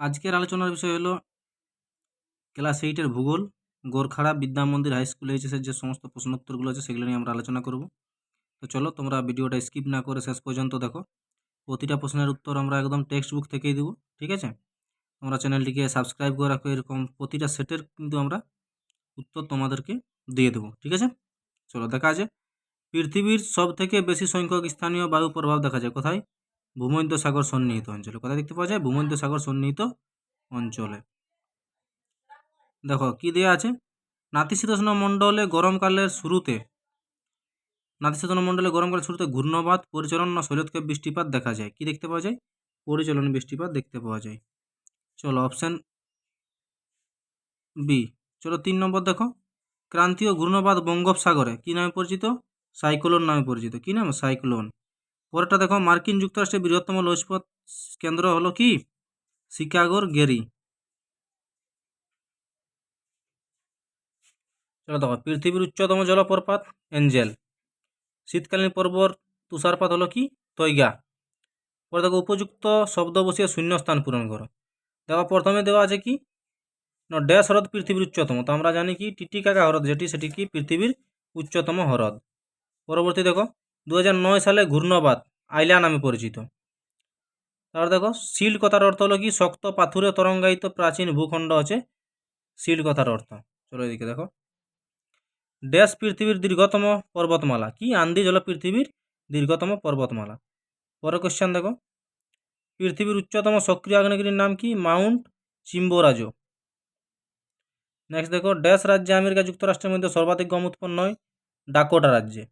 আজকের আলোচনার বিষয় হলো ক্লাস 8-এর ভূগোল, গোরখাড়া বিদ্যা মন্দির হাই স্কুল এইচএসের যে সমস্ত প্রশ্নোত্তরগুলো আছে সেগুলো নিয়ে আমরা আলোচনা করব। তো চলো তোমরা ভিডিওটা স্কিপ না করে শেষ পর্যন্ত দেখো। প্রতিটা প্রশ্নের উত্তর আমরা একদম টেক্সট বুক থেকেই দেবো, ঠিক আছে? তোমরা চ্যানেলটিকে সাবস্ক্রাইব করে রাখো, এরকম প্রতিটা সেটের কিন্তু আমরা উত্তর তোমাদেরকে দিয়ে দেবো, ঠিক আছে? চলো দেখা আছে। পৃথিবীর সব থেকে বেশি সংখ্যক স্থানীয় বায়ু প্রভাব দেখা যায় কোথায়? ভূমধ্যসাগর সন্নিহিত অঞ্চলে। কোথায় দেখতে পাওয়া যায়? ভূমধ্যসাগর সন্নিহিত অঞ্চলে। দেখো কি দেওয়া আছে, নাতিশীতোষ্ণ মণ্ডলে গরমকালের শুরুতে ঘূর্ণবাত, পরিচলন না শৈলক্ষেপ বৃষ্টিপাত দেখা যায়। কি দেখতে পাওয়া যায়? পরিচলন বৃষ্টিপাত দেখতে পাওয়া যায়। চলো অপশান বি। চলো 3 নম্বর দেখো, ক্রান্তীয় ঘূর্ণবাত বঙ্গোপসাগরে কি নামে পরিচিত? সাইক্লোন নামে পরিচিত। কি নাম? সাইক্লোন। পরেরটা দেখো, মার্কিন যুক্তরাষ্ট্রের বৃহত্তম লৌহস্ফীত কেন্দ্র হলো কি? শিকাগোর গেরি। চলো দেখো, পৃথিবীর উচ্চতম জলপ্রপাত এঞ্জেল। শীতকালীন পর্বত তুষারপাত হলো কি? তৈগা। পরে দেখো, উপযুক্ত শব্দ বসিয়ে শূন্যস্থান পূরণ করো। দেখো প্রথমে দেওয়া আছে কি না, ড্যাশ হ্রদ পৃথিবীর উচ্চতম। তো আমরা জানি কি টিটিকাকা হ্রদ যেটি, সেটি কি পৃথিবীর উচ্চতম হ্রদ। পরবর্তী দেখো, 2009 সালে ঘূর্ণবাত আইলা নামে পরিচিত। তারপর দেখো, শিল্ড কথার অর্থ হলো কি? শক্ত পাথুরে তরঙ্গায়িত প্রাচীন ভূখণ্ড আছে শিল্ড কথার অর্থ। চলো এদিকে দেখো, ড্যাশ পৃথিবীর দীর্ঘতম পর্বতমালা। কি? আন্দিজ হলো পৃথিবীর দীর্ঘতম পর্বতমালা। পরের কোশ্চেন দেখো, পৃথিবীর উচ্চতম সক্রিয় আগ্নেয়গিরির নাম কি? Mount Chimborazo. নেক্সট দেখো, ড্যাশ রাজ্যে আমেরিকা যুক্তরাষ্ট্রের মধ্যে সর্বাধিক গম উৎপন্ন হয়? ডাকোটা রাজ্যে।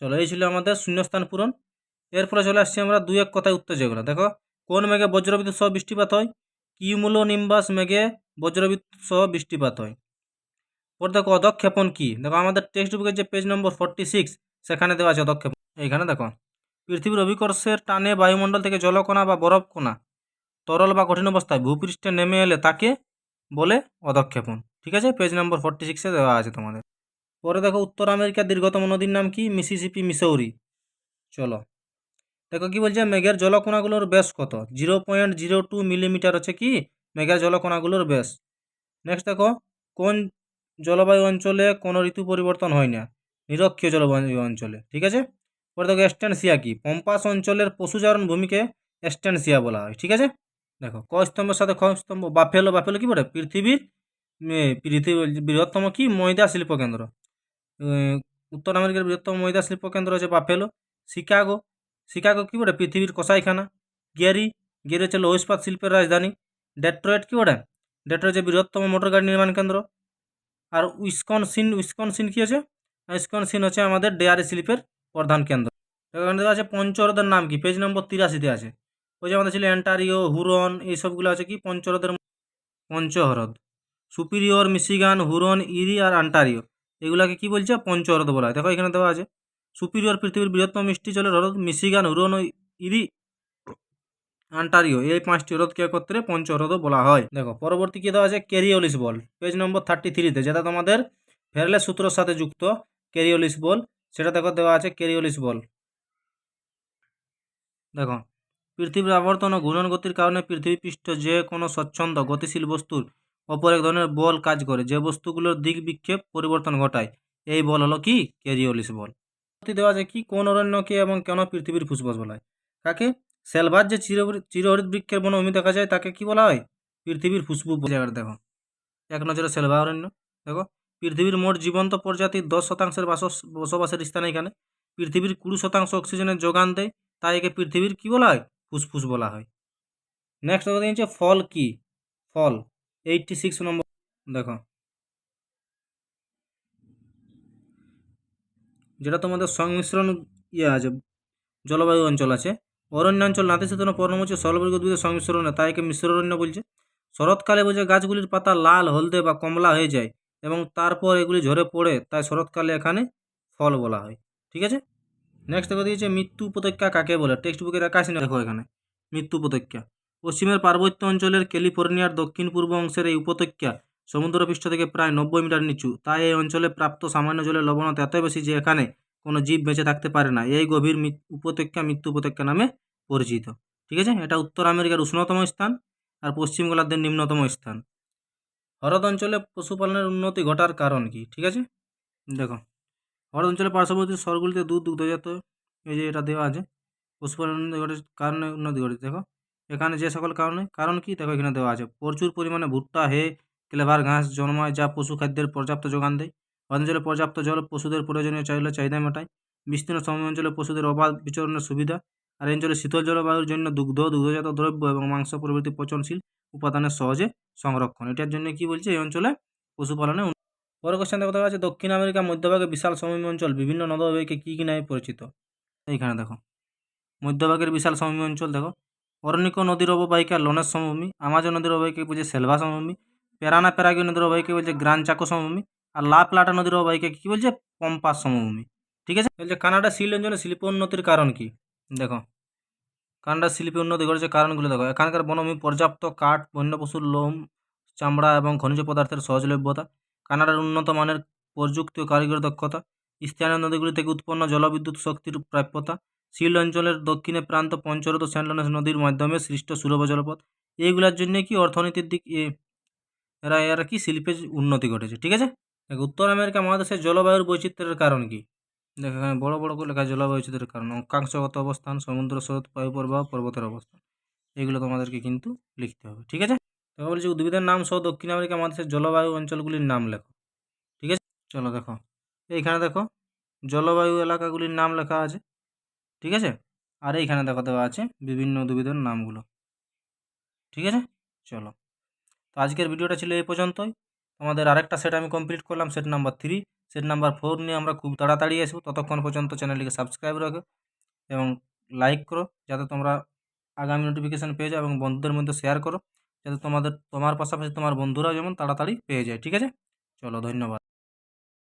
চলো এই ছিল আমাদের শূন্যস্থান পূরণ। এরপরে চলে আসছি আমরা 2-1 কথায় উত্তর যেগুলো। দেখো, কোন মেঘে বজ্রবিদ্যুৎ সহ বৃষ্টিপাত হয়? কিউমুলো নিম্বাস মেঘে বজ্রবিদ্যুৎ সহ বৃষ্টিপাত হয়। পরে দেখো, অধক্ষেপণ কি? দেখো আমাদের টেক্সট বুকের যে পেজ নম্বর 46 সেখানে দেওয়া আছে অধক্ষেপণ। এইখানে দেখো, পৃথিবীর অভিকর্ষের টানে বায়ুমণ্ডল থেকে জলকণা বা বরফকণা তরল বা কঠিন অবস্থায় ভূপৃষ্ঠে নেমে এলে তাকে বলে অধক্ষেপণ। ঠিক আছে, পেজ নম্বর 46-এ দেওয়া আছে তোমাদের। পরে দেখো, উত্তর আমেরিকার দীর্ঘতম নদীর নাম কি? Mississippi, Missouri. চলো দেখো কি বলছে, মেঘের জলকণাগুলোর ব্যাস কত? 0.02 মিলিমিটার হচ্ছে কি মেঘের জলকণাগুলোর ব্যাস। নেক্সট দেখো, কোন জলবায়ু অঞ্চলে কোনো ঋতু পরিবর্তন হয় না? নিরক্ষীয় জলবায়ু অঞ্চলে। ঠিক আছে। পরে দেখো, এস্টেনসিয়া কি? পম্পাস অঞ্চলের পশুচারণ ভূমিকে এস্টেনসিয়া বলা হয়। ঠিক আছে। দেখো, ক স্তম্ভের সাথে খ স্তম্ভ, বাফেলো। বাফেলো কি বলে? পৃথিবীর বৃহত্তম কি ময়দা শিল্প কেন্দ্র। উত্তর আমেরিকার বৃহত্তম ময়দা শিল্প কেন্দ্র হচ্ছে বাফেলো। শিকাগো। শিকাগো কি বলে? পৃথিবীর কসাইখানা। গেরি। গেরি হচ্ছে লৌহ ইস্পাত শিল্পের রাজধানী। ডেট্রয়েট কি বলে? ডেট্রয়েট হচ্ছে বৃহত্তম মোটর গাড়ি নির্মাণ কেন্দ্র। আর উইসকনসিন কি আছে? উইসকনসিন হচ্ছে আমাদের ডেয়ারি শিল্পের প্রধান কেন্দ্র। এখানে দেওয়া আছে পঞ্চহ্রদের নাম কি? পেজ নম্বর 83-তে আছে। ওই যে আমাদের ছিল অন্টারিও, হুরন, এইসবগুলো আছে কি পঞ্চহ্রদের পঞ্চহ্রদ। সুপিরিয়র, মিশিগান, হুরন, ইরি আর অন্টারিও, এগুলাকে কি বলছে? পঞ্চহ্রদ বলা হয়। দেখো এখানে দেওয়া আছে, সুপিরিয়র পৃথিবীর বৃহত্তম মিষ্টি জলের হ্রদ, মিশিগান, হুরন ও ইরি, অন্টারিও, এই 5টি হ্রদকে একত্রে পঞ্চহ্রদ বলা হয়। দেখো পরবর্তী কি দেওয়া আছে? ক্যারিওলিস বল, পেজ নম্বর 33-তে, যেটা তোমাদের ফেরেলের সূত্রের সাথে যুক্ত ক্যারিওলিস বল, সেটা দেখো দেওয়া আছে ক্যারিওলিস বল। দেখো, পৃথিবীর আবর্তন ও ঘূর্ণন গতির কারণে পৃথিবী পৃষ্ঠ যে কোনো স্বচ্ছন্দ গতিশীল বস্তুর ওপর এক ধরনের বল কাজ করে, যে বস্তুগুলোর দিক বিক্ষেপ পরিবর্তন ঘটায়। এই বল হলো কি? ক্যারিওলিস বল। দেওয়া আছে কি? কোন অরণ্যকে এবং কেন পৃথিবীর ফুসফুস বলা হয়? কাকে? সেলভার যে চিরহরিত বৃক্ষের বনভূমি দেখা যায় তাকে কি বলা হয়? পৃথিবীর ফুসফুস। জায়গাটা দেখো, এক নজরে সেলভা অরণ্য। দেখো, পৃথিবীর মোট জীবন্ত প্রজাতির 10% বসবাসের স্থান এখানে। পৃথিবীর 20% অক্সিজেনের যোগান দেয়, তাই একে পৃথিবীর কি বলা হয়? ফুসফুস বলা হয়। নেক্সট কথা হচ্ছে ফল কি? ফল 86 নম্বর। দেখো, যেটা তোমাদের সংমিশ্রণ আছে, জলবায়ু অঞ্চল আছে। অরণ্যাঞ্চল নাতিশীতোষ্ণ পর্ণমোচী স্থলবর্গীয় উদ্ভিদের সংমিশ্রণে, তাই একে মিশ্র অরণ্য বলছে। শরৎকালে বোঝে গাছগুলির পাতা লাল, হলদে বা কমলা হয়ে যায় এবং তারপর এগুলি ঝরে পড়ে, তাই শরৎকালে এখানে ফল বলা হয়। ঠিক আছে। নেক্সট দেখো দিয়েছে, মৃত্যু উপত্যকা কাকে বলে? টেক্সট বুকের 81 দেখো এখানে মৃত্যু উপত্যকা। পশ্চিমের পার্বত্য অঞ্চলের ক্যালিফোর্নিয়ার দক্ষিণ পূর্ব অংশের এই উপত্যকা সমুদ্রপৃষ্ঠ থেকে প্রায় 90 মিটার নিচু। তাই এই অঞ্চলে প্রাপ্ত সামান্য জলের লবণতা এত বেশি যে এখানে কোনো জীব বেঁচে থাকতে পারে না। এই গভীর উপত্যকা মৃত্যু উপত্যকা নামে পরিচিত। ঠিক আছে। এটা উত্তর আমেরিকার উষ্ণতম স্থান আর পশ্চিম গোলার্ধের নিম্নতম স্থান। হ্রদ অঞ্চলে পশুপালনের উন্নতি ঘটার কারণ কি? ঠিক আছে, দেখো হ্রদ অঞ্চলে পার্শ্ববর্তী শহরগুলিতে দুধ, দুগ্ধজাত এই যে এটা দেওয়া আছে পশুপালন ঘটেছে কারণে উন্নতি ঘটেছে। দেখো এখানে যে সকল কারণ কি দেখো এখানে দেওয়া আছে। প্রচুর পরিমাণে ভুট্টা, হে, ক্লেভার ঘাস জন্মায় যা পশু খাদ্যের পর্যাপ্ত যোগান দেয়। অঞ্চলে পর্যাপ্ত জল পশুদের প্রয়োজনীয় চাহিদা মেটায়। বিস্তীর্ণ সমভূমি অঞ্চলে পশুদের অবাধ বিচরণের সুবিধা। আর এই অঞ্চলে শীতল জলবায়ুর জন্য দুগ্ধ, দুগ্ধজাত দ্রব্য এবং মাংস প্রভৃতি পচনশীল উপাদানের সহজে সংরক্ষণ। এটার জন্য কি বলছে এই অঞ্চলে পশুপালনে। পরের কোশ্চেন দেখো আছে দক্ষিণ আমেরিকার মধ্যভাগে বিশাল সমভূমি অঞ্চল বিভিন্ন নদ অববাহিকাকে কী নামে পরিচিত? এইখানে দেখো মধ্যভাগের বিশাল সমভূমি অঞ্চল দেখো অরনিকো নদীর অববাহিকা লোনেস সমভূমি, আমাজন নদীর অববাহিকাকে বলছে সেলভা সমভূমি, প্যারানা প্যারাগুয়ে নদীর অববাহিকাকে বলছে গ্রান চাকো সমভূমি, আর লা প্লাটা নদীর অববাহিকাকে কী বলছে পম্পাস সমভূমি। ঠিক আছে, বলছে কানাডা শিল্প অঞ্চলে শিল্প উন্নতির কারণ কি? দেখো কানাডার শিল্পে উন্নতি ঘটেছে কারণগুলো দেখো এখানকার বনভূমি, পর্যাপ্ত কাঠ, বন্য পশুর লোম, চামড়া এবং খনিজ পদার্থের সহজলভ্যতা, কানাডার উন্নত মানের প্রযুক্তি ও কারিগরি দক্ষতা, স্থানীয় নদীগুলি থেকে উৎপন্ন জলবিদ্যুৎ শক্তির প্রাপ্যতা, শিল অঞ্চলের দক্ষিণে প্রান্ত পঞ্চরত সেন্ট লরেন্স নদীর মাধ্যমে সৃষ্ট সুলভ জলপথ। এইগুলোর জন্য কি অর্থনীতির দিক এরা কি শিল্পের উন্নতি ঘটেছে। ঠিক আছে, উত্তর আমেরিকা মহাদেশের জলবায়ুর বৈচিত্র্যের কারণ কি? দেখো এখানে বড় বড় করে লেখা জলবায়ু বৈচিত্র্যের কারণ অক্ষাংশগত অবস্থান, সমুদ্র স্রোত, বায়ুপ্রবাহ, পর্বতের অবস্থান। এগুলো তোমাদেরকে কিন্তু লিখতে হবে। ঠিক আছে, তো বলছি উদ্ভিদের নাম সহ দক্ষিণ আমেরিকা মহাদেশের জলবায়ু অঞ্চলগুলির নাম লেখো। ঠিক আছে, চলো দেখো এইখানে দেখো জলবায়ু এলাকাগুলির নাম লেখা আছে। ঠিক আছে, আর এইখানে দেখো দেওয়া আছে বিভিন্ন উদ্ভিদের নামগুলো। ঠিক আছে, চলো তো আজকের ভিডিওটা ছিল এই পর্যন্তই। তোমাদের আরেকটা সেট আমি কমপ্লিট করলাম, সেট নাম্বার 3। সেট নাম্বার 4 নিয়ে আমরা খুব তাড়াতাড়ি আসবো। ততক্ষণ পর্যন্ত চ্যানেলটিকে সাবস্ক্রাইব রাখো এবং লাইক করো যাতে তোমরা আগামী নোটিফিকেশান পেয়ে যাও, এবং বন্ধুদের মধ্যে শেয়ার করো যাতে তোমার পাশাপাশি তোমার বন্ধুরাও যেমন তাড়াতাড়ি পেয়ে যায়। ঠিক আছে, চলো ধন্যবাদ।